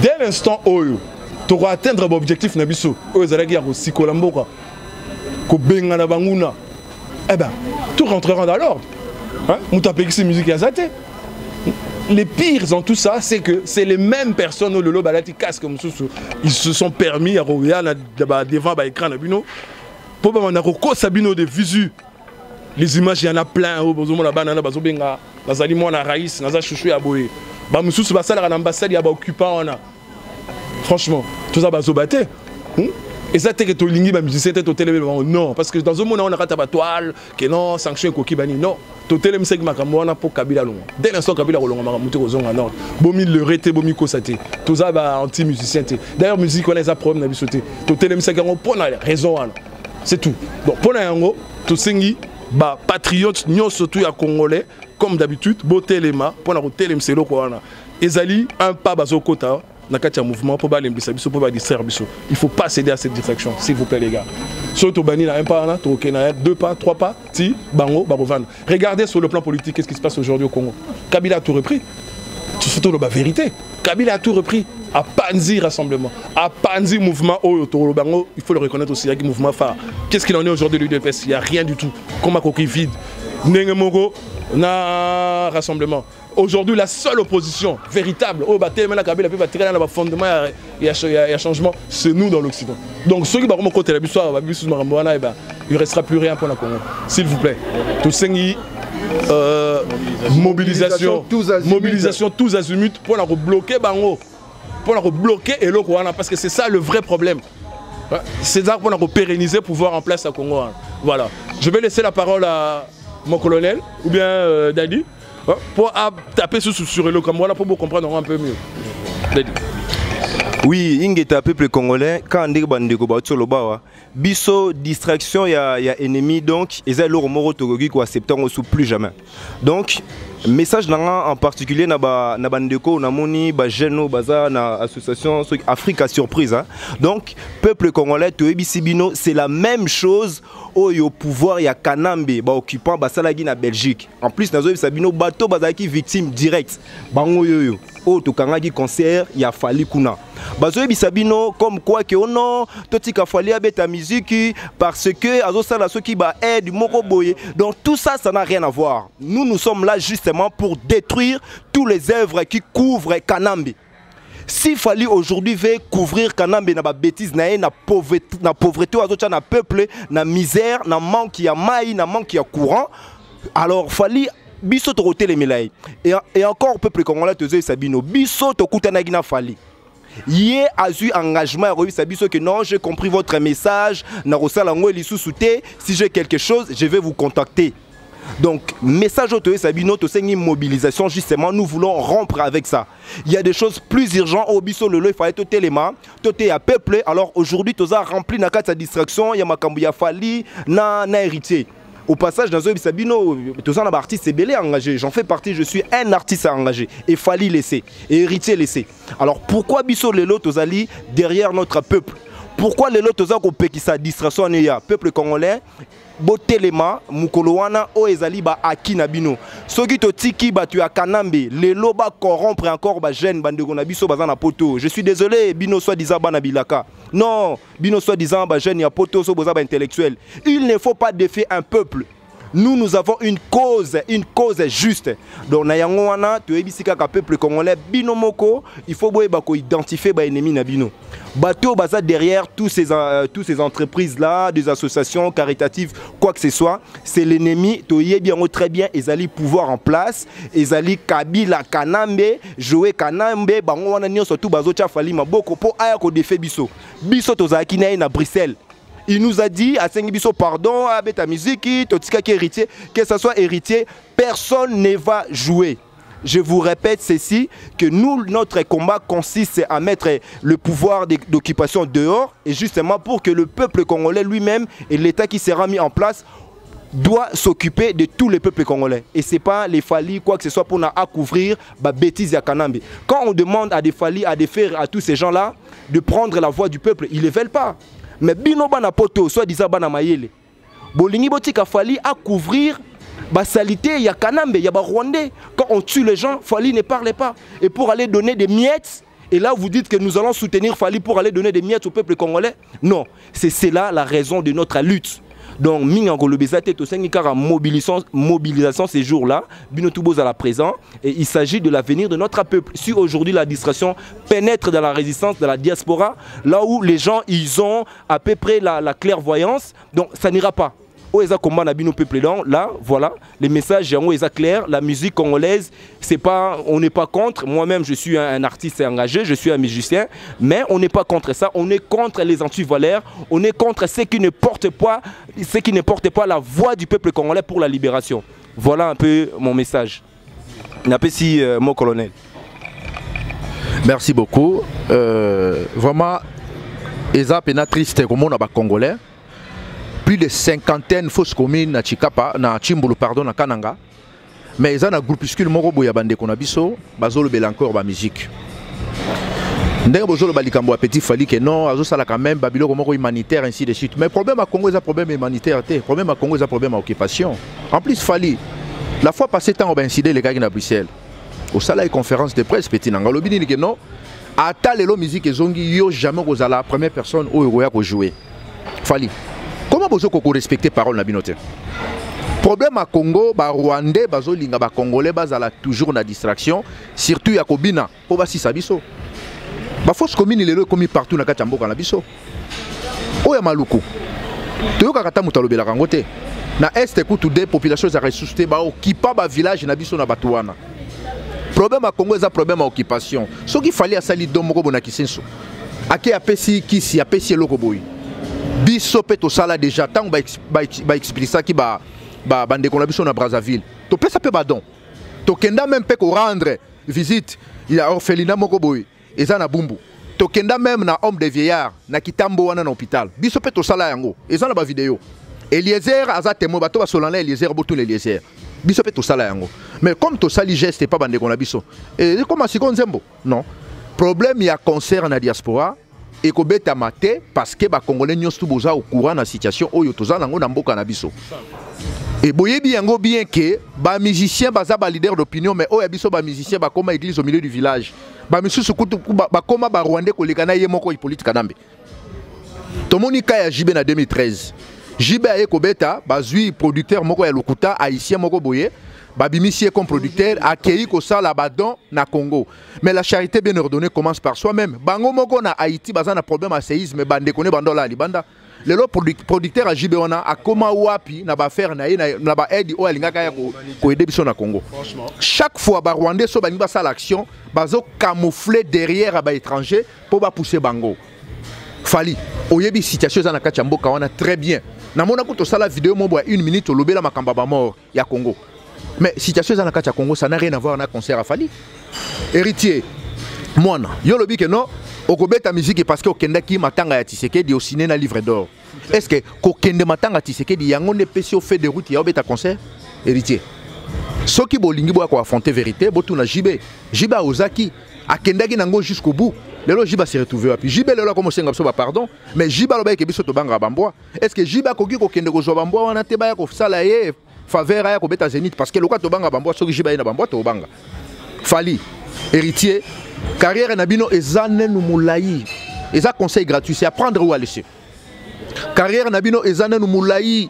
dès l'instant où tu vas atteindre l'objectif nabiso où ils allaient aussi colamboka ko benga na banguna eh ben tout rentrera dans l'ordre hein mutapekisi musique azate. Les pires dans tout ça, c'est que c'est les mêmes personnes au lolo balati casque comme ils se sont permis à regarder devant l'écran nabino pour pas na roko sabino de visu. Les images il y en a plein au bozo la banana bazo benga bazali mona raïs naza chouchou ya boye ba mususu basala na ambassade ya ba occupant on a franchement tout ça bazo baté et ça t'es que to lingi ba musicien t'es au télé non parce que dans un monde on a rata ba toile que non sanction ko kibani non to télé msek makambo na pour Kabila longa dès l'instant Kabila longa makamuté ko zonga non bomi le rété bomi ko saté tout ça ba anti musicien té d'ailleurs musique on a ça problème na bisoté to télé msek ngo pona raison c'est tout donc pona yango to sengi ba patriote nyon surtout ya congolais comme d'habitude botelema pona ko télé mselo ko wana ezali un pas bazo kota na kati ya mouvement pour ba lembisa biso pour ba distraire biso il faut pas céder à cette distraction s'il vous plaît les gars surtout bani na un pas na to okena deux pas trois pas ti bango ba bovana regardez sur le plan politique qu'est-ce qui se passe aujourd'hui au Congo. Kabila a tout repris surtout la vérité Kabila a tout repris à Panzi rassemblement à Panzi mouvement autour bango il faut le reconnaître aussi avec mouvement phare. Qu'est-ce qu'il en est aujourd'hui de l'UDPS? Il y a rien du tout comme à coquille vide Nengemoko na rassemblement. Aujourd'hui, la seule opposition véritable au fondement et changement, c'est nous dans l'Occident. Donc, ceux qui vont côté la il ne restera plus rien pour la Congo. S'il vous plaît. Tout mobilisation tous azimuts pour la bloquer Bango. Pour la bloquer et l'eau parce que c'est ça le vrai problème. C'est ça pour la pérenniser pour voir en place à Congo. Voilà. Je vais laisser la parole à mon colonel ou bien Dadi. Pour taper sur le Cameroun pour vous comprendre un peu mieux. Oui, ingeta peuple congolais quand on dit bandeko ba tsolo bawa biso distraction ya ennemi donc et ça le moro togogi ko accepter on plus jamais. Donc message en particulier na bandeko na moni ba jeune baza na association Africa surprise hein? Donc peuple congolais to ebisibino c'est la même chose au pouvoir ya Kanambe ba occupant basalagi na Belgique. En plus nazo bisabino bato bazaki victime direct bango yoyo o to kangaki concert ya Fali kuna. Bazo bisabino comme quoi que non totika Fali abeta musique parce que azo sala soki ba aide moko boye. Donc tout ça ça n'a rien à voir. Nous sommes là justement pour détruire tous les œuvres qui couvrent Kanambe. S'il fallait aujourd'hui veut couvrir Kanambe na ba bêtise na pauvreté azocha na peuple na misère na manque ya maï na manque ya courant alors fallait biso to roter les mélailles et encore peuple congolais te sabino biso to kutanagi na fallait yé a eu engagement à revis biso que non j'ai compris votre message na rosala ngo lisusuté si j'ai quelque chose je vais vous contacter. Donc, message au Sabino, une mobilisation, justement, nous voulons rompre avec ça. Il y a des choses plus urgentes au biso le il fallait tout téléma, tout est à peuple. Alors aujourd'hui, tout ça rempli na sa distraction, il y a Makambuya Fali, na héritier. Au passage, dans Sabino, tout ça, on a artiste c'est belé engagé. J'en fais partie, je suis un artiste engagé. Et Fali laissé, et héritier laissé. Alors pourquoi biso le lot Tozali derrière notre peuple? Pourquoi le lot Tozali qui sa distraction en est peuple congolais? Botelema mukolowana o ezali ba akina bino soki to tiki ba tu a Kanambe les loba corrompre encore ba jeune bandeko na biso bazana poto. Je suis désolé bino soit disant bana bilaka non bino soit disant ba jeune ya poto so boza ba intellectuel. Il ne faut pas défier un peuple. Nous avons une cause juste. Donc na yango wana to ebisika ka peuple congolais bino moko il faut boyeba ko identifier ba ennemi na bino. Bateau baza derrière tous ces entreprises là, des associations caritatives, quoi que ce soit, c'est l'ennemi. To yebi yango très bien, ezali pouvoir en place, ezali Kabila Kanambe, jouer Kanambe, bango wana nyonso tout bazo tia Fali maboko po aya ko défait biso. Biso tozaki na Bruxelles. Il nous a dit à Sengibiso pardon, à Beta Musique, Totika qui héritier, que ce soit héritier, personne ne va jouer. Je vous répète ceci, que nous, notre combat consiste à mettre le pouvoir d'occupation dehors, et justement pour que le peuple congolais lui-même et l'État qui sera mis en place doit s'occuper de tous les peuples congolais. Et ce n'est pas les Fali, quoi que ce soit, pour à couvrir la bêtise à Kanambe. Quand on demande à des Fali, à des frères, à tous ces gens-là, de prendre la voix du peuple, ils ne le veulent pas. Mais bino bana poto soit disant bana mayele bolingi botika Fali à couvrir ba salité ya Kanambe ya ba Rwandais. Quand on tue les gens Fali ne parle pas et pour aller donner des miettes Et là, vous dites que nous allons soutenir Fally pour aller donner des miettes au peuple congolais. Non, c'est là la raison de notre lutte. Donc, Mingango Lobezate, mobilisation ces jours-là, Binotoubos à la présent, et il s'agit de l'avenir de notre peuple. Si aujourd'hui la distraction pénètre dans la résistance de la diaspora, là où les gens, ils ont à peu près la clairvoyance, donc ça n'ira pas. Là, voilà, les messages sont clairs. La musique congolaise, on n'est pas contre. Moi-même, je suis un artiste engagé, je suis un musicien, mais on n'est pas contre ça. On est contre les anti-valeurs, on est contre ceux qui ne portent pas la voix du peuple congolais pour la libération. Voilà un peu mon message. Merci, mon colonel. Merci beaucoup. Vraiment, Eza pena triste comme on a congolais. Plus de 50 fausses communes na Chikapa, na Chimbulu, pardon, na Kananga. Mais ils ont un groupuscule moro boya bande konabiso, bazolo bel encore ba musique. Ndenge bozolo balikambo petit Fally que non, azo sala quand même babilo moko humanitaire ainsi de suite. Mais le problème à Congo, c'est un problème humanitaire, le problème à Congo, c'est un problème à occupation. En plus Fally, la fois passée temps on va incider les gars qui na Bruxelles. Au sala une conférence de presse petit nanga lobi ni que non, ata lelo musique ezongi yo jamais kozala la première personne au Eroya ko jouer. Fally. Comment vous avez respecté parole na binote? Problème à Congo, ba Rwandais, bazo linga ba Congolais, bazala toujours na distraction, surtout ya Kobina, po ba si sabiso. Ba fausse commune lelo commis partout na kati mboka na biso. Oya maluku. Toyoka kata mutalobela kangote. Na est kutu des populations za ressuscité ba occupa ba village na biso na batuana. Problème à Congo est problème à occupation. Ce qu'il fallait à sali domoko bona kisenso. Ake apesi kisi apesi loko boy. Biso pe to sala déjà tant ba expliquer ça qui ba bande qu'on a biso na Brazzaville. To pe ça pe badon. To kenda même pe ko rendre visite il y a orphelinat moko boy eza na Bumbu. To kenda même na homme de vieillard na Kitambo wana na hôpital. Biso pe to sala yango. Eza na ba vidéo. Eliezer aza témoin bato ba solana Eliezer botu Eliezer. Biso pe to sala yango. Mais comme to sali geste pas bande qu'on a biso. Et comment si kon zembo? Non. Problème il y a concert na diaspora. Et ko beta maté parce que ba congolais nyos boza au courant na situation oyo toza nango na mboka na biso. Et boyebi yango bien que ba musicien baza ba leader d'opinion mais oyo biso ba musicien ba koma église au milieu du village. Ba misusu kutu ba koma ba Rwandais koleka na ye moko politique kanambe. Tomoni ka ya JB na 2013. JB a ko beta bazui producteur moko ya lokuta haïtien moko boye. Babimissier comme producteur accueilli ko sala badon na Congo. Mais la charité bien ordonnée commence par soi-même. Bango moko na Haïti baza na problème à séisme bande koné bandola libanda. Le producteur a JB a koma wapi na ba faire na ba aide o alingaka ya ko aider biso na Congo. Chaque fois ba Rwandais so ba sala l'action bazo camoufler derrière ba étranger pour ba pousser bango. Fally oyebi situation za na kati mboka wana très bien. Na mona ko to sala vidéo mo boya 1 minute lobela makamba ba mort ya Congo. Mais situation dans le Congo, ça n'a rien à voir avec un concert à Fally. Héritier, moi, je le dis que non, au Kobe ta musique parce que au Kenda qui m'attend à Tshisekedi au ciné na livre d'or. Est-ce que au Kenda m'attend à Tshisekedi yango ne pesi au fait de route ya obeta concert? Héritier. Ce qui bolingi bo ko affronter vérité, bo tuna JB. JB Ozaki a Kenda ki nango jusqu'au bout. Lelo JB s'est retrouvé puis JB lelo comme senga so ba pardon, mais JB lo ba ke biso to banga bamboa. Est-ce que JB ko ki ko Kenda ko zo bamboa wana te ba ya ko sala ye faveur à Kobeta Zénith parce que le quoi tobanga bamboa soki jiba na bamboa tobanga. Fally héritier carrière nabino ezane nu moulayi eza conseil gratuit c'est apprendre ou à laisser. Carrière nabino ezane nu moulayi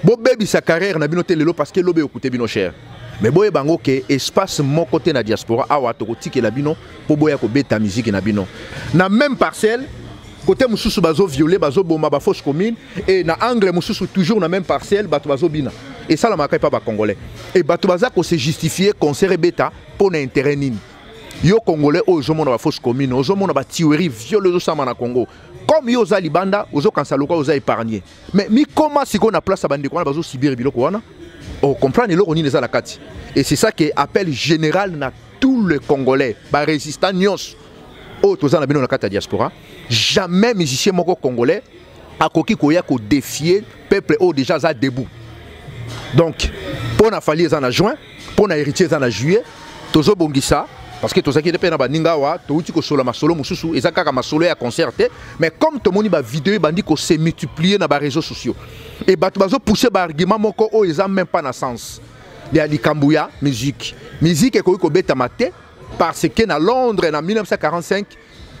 bo bebi sa carrière nabino telelo parce que lobe okuté bino cher. Mais boye bango ke espace mon côté na diaspora awa to tiki la bino po boya ko beta musique na bino. Na même parcelle côté mususu bazo violer bazo boma ba fausse commune et na angle mususu toujours na même parcelle bato bazo bina. Et ça, la marque pas les Congolais. Et Batoubaza ko se justifier concert bêta pour l'intérêt nini. Yo Congolais, oh, je m'en fausse commune, oh, je m'en tuerie, viole au Sama na Congo. Comme yo za libanda, ozo kansaloka oza épargné. Mais mi comment si qu'on a place à bande quoi bazo Sibir biloko wana? Oh, comprendre lo oni les la kati. Et c'est ça qui appelle général na tous les Congolais, ba résistant nyos. Oh, toza na bino na kati diaspora. Jamais musicien moko congolais a koki koya ko défier peuple oh déjà za debout. Donc, pour na Fally en juin, pour na héritier en juillet, tozo bongisa parce que toza ki de pena baninga wa to uti ko solo masolo mususu ezaka ka masolo ya concerté mais comme to moni ba vidéo bandi ko se multiplier na ba réseaux sociaux et bato bazo pousser ba argument moko o eza même pas na sens. Il y a likambuya musique et ko beta maté parce que à Londres en 1945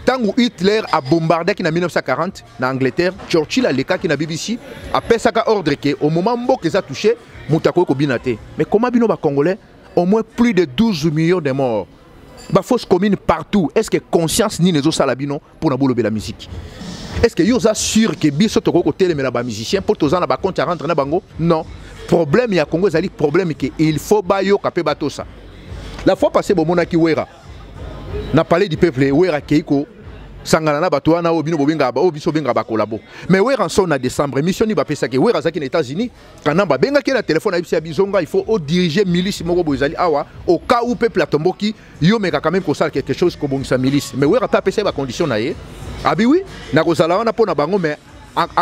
tant que Hitler a bombardé en 1940 en Angleterre, Churchill a l'écart qui na BBC a fait ça ordre que au moment où ça touché Moutako ko binate. Mais comment bino ba congolais au moins plus de 12 millions de morts. Ba fausse commune partout. Est-ce que conscience ni nezo salabino pour na bolobe la musique? Est-ce que vous êtes sûr que biso toko ko télémena ba musicien pour tozana ba compte rentre na bango? Non. Problème ya Congo zali problème que il faut ba yo kapé bato ça. La fois passée bon monaki wera. Na parlé du peuple wera keiko sangana na bato wana obino bobenga ba obiso benga ba kolabo. Mais wera en son à décembre mission ni ba pesa ke wera zaki na États-Unis kana ba benga ke na téléphone na bisi bizonga il faut au diriger milice moko bozali awa au cas où peuple atomboki yo meka quand même ko sala quelque chose ko bongisa milice. Mais wera ta pesa ba condition na ye. Ah bien oui, na kozala wana pona bango mais en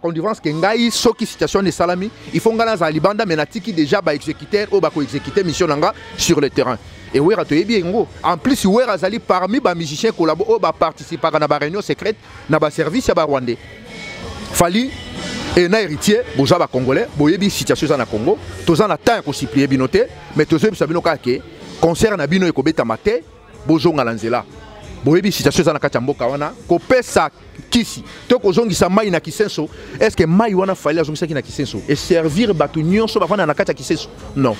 connivence que ngai soki situation de salami il faut ngana za libanda menatiki déjà ba exécuteur ou ba ko exécuter mission nanga sur le terrain et wera to yebi ngo en plus wera zali parmi ba musiciens collabo ou ba participer na ba réunion secrète na ba service ya ba rwandais fali et na héritier boza ba congolais boyebi situation za na Congo toza na temps ko supplier binoté mais tozo sabino ka ke concert na bino ekobeta maté bozonga lanzela boyebi situation za na kati ya mboka wana kopesa kisi to kozongisa mai na kisenso est-ce que mai wana fali azongisa ki na kisenso et servir bato nyonso bafana na kati ya kisenso non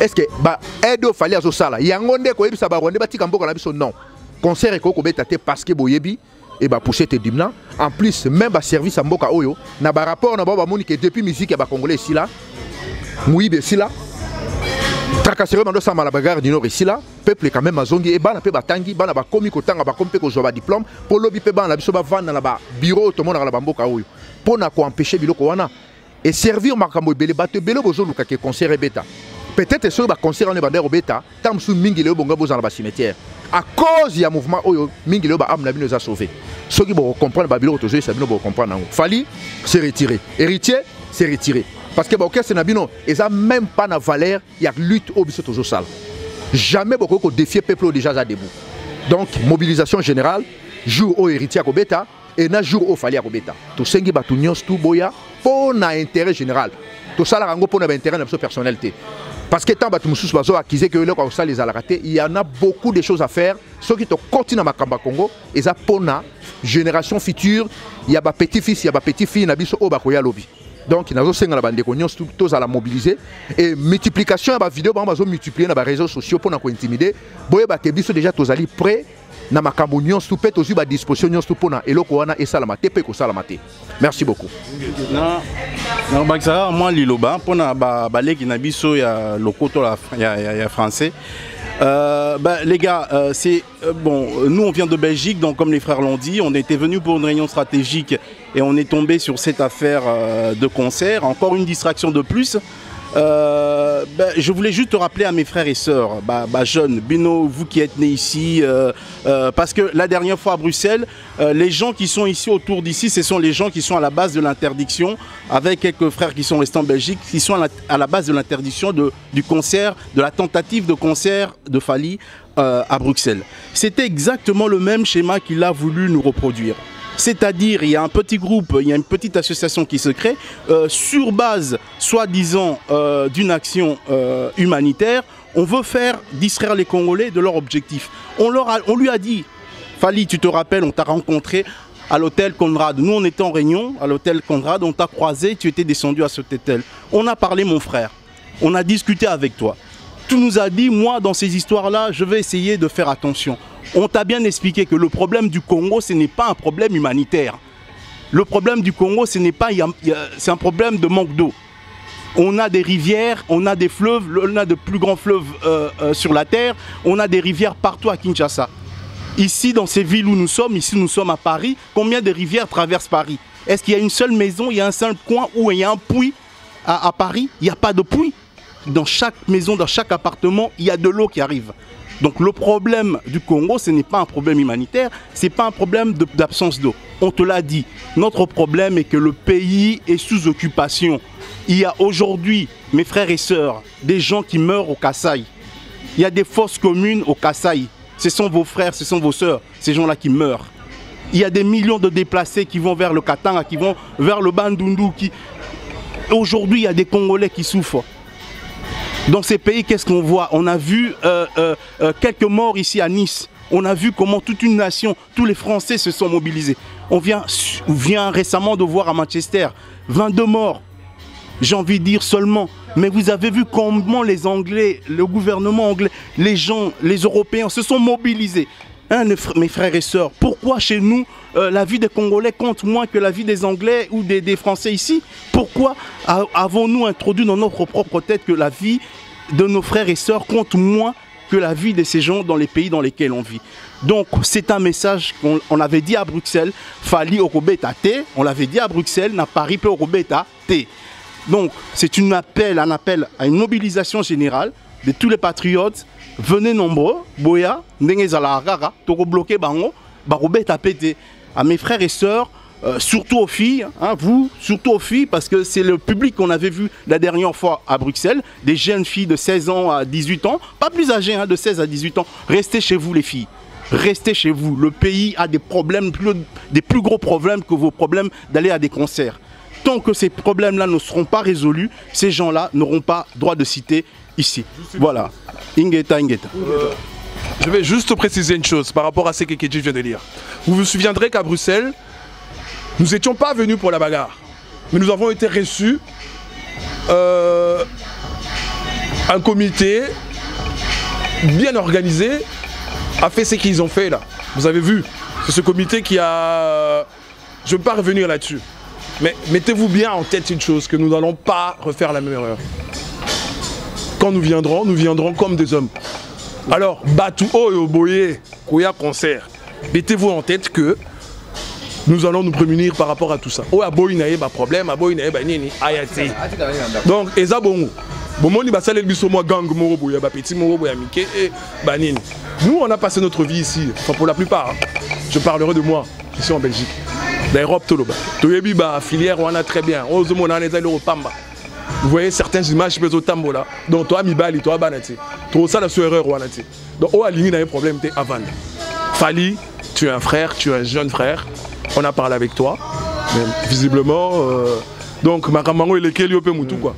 est-ce que ba edo fali azosala yango nde koyebisa ba Rwanda batika mboka na biso non concert ko kobeta te parce que boyebi et ba pousser te dimna en plus même ba service à mboka oyo na ba rapport na ba moni que depuis musique ya ba congolais ici là muibe ici là tracasserie mando sama la bagarre du nord ici là peuple quand même azongi et bana pe batangi bana ba komi ko tanga ba kompe ko zoba diplôme pour lobi pe bana biso ba vanda na ba bureau to mona la bamboka oyo pona ko empêcher biloko wana et servir makambo belé bato belé bozo luka ke concert beta peut-être ce ba concert on bandero beta tam sou mingi le bonga boza na ba cimetière à cause ya mouvement oyo mingi le ba am na bino za sauver ceux qui vont comprendre ba biloko to zo sabino bo comprendre fali se retirer héritier se retirer. Parce que l'orchestre Nabino, ils n'ont même pas de valeur, il y a lutte au biseau toujours sale. Jamais beaucoup de défier le peuple déjà à debout. Donc, mobilisation générale, jour au héritier à Kobeta, et na jour au fali à Kobeta. Tout ce qui est tout tout boya, pour l'intérêt général. Tout ça, pour l'intérêt de la personnalité. Parce que tant que tu as accusé que les a raté, il y en a beaucoup de choses à faire. Ceux qui continuent à Makamba Congo, ils ont pour la génération future, il y a des petits-fils, il y a des petites-filles, il y a lobby. Donc, il y a des bande tous à la mobiliser. Et multiplication de vidéos, on va multiplier dans les réseaux sociaux pour nous intimider. Boye ba kebiso déjà tous allés prêts na makambo nyonso tout peut aussi ba disposition nyonso pour na eloko wana et salamate pe ko salamate. Merci beaucoup. Na bakara moi liloba pour na ba leki na biso ya lokoto ya français. Les gars, bon, nous on vient de Belgique, donc comme les frères l'ont dit, on était venus pour une réunion stratégique et on est tombé sur cette affaire de concert, encore une distraction de plus. Je voulais juste te rappeler à mes frères et sœurs, jeunes, Bino, vous qui êtes nés ici, parce que la dernière fois à Bruxelles, les gens qui sont ici autour d'ici, ce sont les gens qui sont à la base de l'interdiction, avec quelques frères qui sont restés en Belgique, qui sont à la base de l'interdiction du concert, de la tentative de concert de Fally à Bruxelles. C'était exactement le même schéma qu'il a voulu nous reproduire. C'est-à-dire, il y a un petit groupe, il y a une petite association qui se crée sur base, soi-disant, d'une action humanitaire. On veut faire distraire les Congolais de leur objectif. On lui a dit, Fally, tu te rappelles, on t'a rencontré à l'hôtel Conrad. Nous, on était en réunion à l'hôtel Conrad, on t'a croisé, tu étais descendu à cet hôtel. On a parlé, mon frère, on a discuté avec toi. Tu nous as dit, moi, dans ces histoires-là, je vais essayer de faire attention. On t'a bien expliqué que le problème du Congo, ce n'est pas un problème humanitaire. Le problème du Congo, c'est un problème de manque d'eau. On a des rivières, on a des fleuves, on a de plus grands fleuves sur la terre, on a des rivières partout à Kinshasa. Ici, dans ces villes où nous sommes, ici nous sommes à Paris, combien de rivières traversent Paris? Est-ce qu'il y a une seule maison, il y a un seul coin où il y a un puits à Paris? Il n'y a pas de puits. Dans chaque maison, dans chaque appartement, il y a de l'eau qui arrive. Donc le problème du Congo, ce n'est pas un problème humanitaire, ce n'est pas un problème d'absence d'eau. On te l'a dit, notre problème est que le pays est sous occupation. Il y a aujourd'hui, mes frères et sœurs, des gens qui meurent au Kasaï. Il y a des fosses communes au Kasaï. Ce sont vos frères, ce sont vos sœurs, ces gens-là qui meurent. Il y a des millions de déplacés qui vont vers le Katanga, qui vont vers le Bandundu. Aujourd'hui, il y a des Congolais qui souffrent. Dans ces pays, qu'est-ce qu'on voit? On a vu quelques morts ici à Nice. On a vu comment toute une nation, tous les Français se sont mobilisés. On vient récemment de voir à Manchester 22 morts. J'ai envie de dire seulement. Mais vous avez vu comment les Anglais, le gouvernement anglais, les gens, les Européens se sont mobilisés. Hein, mes frères et sœurs, pourquoi chez nous, la vie des Congolais compte moins que la vie des Anglais ou des Français ici? Pourquoi avons-nous introduit dans notre propre tête que la vie de nos frères et sœurs compte moins que la vie de ces gens dans les pays dans lesquels on vit? Donc c'est un message qu'on avait dit à Bruxelles, Fali Okobeta T, on l'avait dit à Bruxelles, n'a Paris peut Okobeta T. Donc c'est un appel à une mobilisation générale de tous les patriotes. Venez nombreux, Boya, Ndengezala Toko bloqué Bango, Barobeta Pété. À mes frères et sœurs, surtout aux filles, hein, vous, surtout aux filles, parce que c'est le public qu'on avait vu la dernière fois à Bruxelles, des jeunes filles de 16 ans à 18 ans, pas plus âgées, hein, de 16 à 18 ans. Restez chez vous les filles, restez chez vous. Le pays a des problèmes, des plus gros problèmes que vos problèmes d'aller à des concerts. Tant que ces problèmes-là ne seront pas résolus, ces gens-là n'auront pas droit de citer ici. Voilà. Ingeta. Je vais juste préciser une chose par rapport à ce que Kedji vient de dire. Vous vous souviendrez qu'à Bruxelles, nous n'étions pas venus pour la bagarre, mais nous avons été reçus. Un comité bien organisé a fait ce qu'ils ont fait là. Vous avez vu, c'est ce comité qui a... Je ne veux pas revenir là-dessus. Mais mettez-vous bien en tête une chose, que nous n'allons pas refaire la même erreur. Quand nous viendrons comme des hommes. Alors, Batu Oyoboye, Koya concert. Mettez-vous en tête que nous allons nous prémunir par rapport à tout ça. Oyaboy n'a pas de problème, Aboy n'a pas nini, ayate. Donc, Eza Bongo. Bomoni basale biso moi gang moro boya ba petit moro boya mike et banine. Nous on a passé notre vie ici, enfin pour la plupart. Hein. Je parlerai de moi ici en Belgique. L'Europe toloba. Toyebi ba filière on a très bien. Ozomo na les au pamba. Vous voyez certaines images peso tambola. Donc toi mi bali toi banati. Trop ça la erreur wanati. Donc o aligné n'a un problème t'es avant. Fali, tu es un frère, tu es un jeune frère. On a parlé avec toi. Mais visiblement donc makamango il est kelio pe mutu quoi.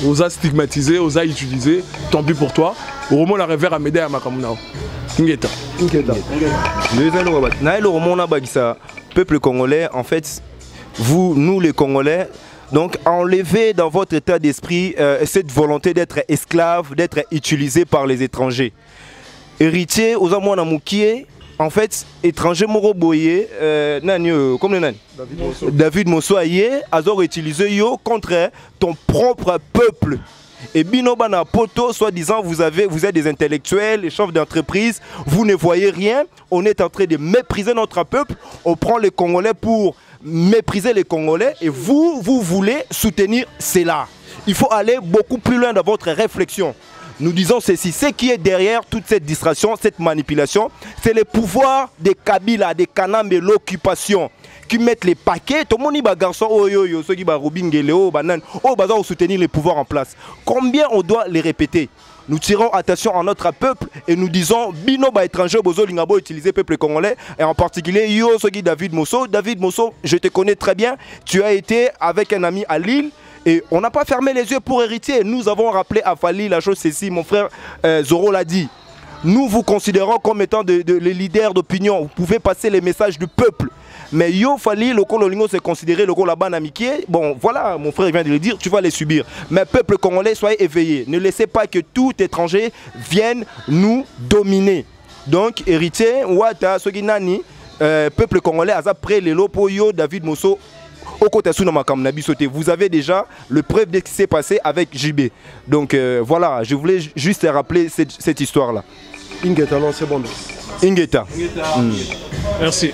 Osa stigmatisé, osa utilisé, tant pis pour toi. Au roman la revers à m'aider à Makamunao. Ingeta. Peuple congolais, en fait, vous, nous les Congolais, donc enlevez dans votre état d'esprit cette volonté d'être esclave, d'être utilisé par les étrangers. Héritier, aux amouana moukié, en fait, étranger moro boye, comme le nan. David Mossoaye, azor utilisé yo contre ton propre peuple. Et Binobana Poto, soi-disant, vous êtes des intellectuels, les chefs d'entreprise, vous ne voyez rien, on est en train de mépriser notre peuple, on prend les Congolais pour mépriser les Congolais et vous voulez soutenir cela. Il faut aller beaucoup plus loin dans votre réflexion. Nous disons ceci, ce qui est derrière toute cette distraction, cette manipulation, c'est le pouvoir des Kabila, des Kanam et l'occupation qui mettent les paquets. Tout le monde dit garçon, ceux qui vont soutenir les pouvoirs en place. Combien on doit les répéter? Nous tirons attention à notre peuple et nous disons Bino ba étranger bozo lingabo utiliser peuple congolais et en particulier yo Sogi David Mosso. David Mosso, je te connais très bien. Tu as été avec un ami à Lille. Et on n'a pas fermé les yeux pour héritier. Nous avons rappelé à Fali la chose ceci, mon frère Zoro l'a dit. Nous vous considérons comme étant les leaders d'opinion. Vous pouvez passer les messages du peuple. Mais yo Fali, le Cololingo c'est considéré le la ban amitié. Bon voilà, mon frère vient de le dire, tu vas les subir. Mais peuple congolais, soyez éveillés. Ne laissez pas que tout étranger vienne nous dominer. Donc héritier, Ouata, Soginani, peuple congolais, après les Lopoyo, David Mosso. Vous avez déjà le preuve de ce qui s'est passé avec JB. Donc voilà, je voulais juste rappeler cette histoire-là. Ingeta, non, c'est bon. Ingeta. Merci.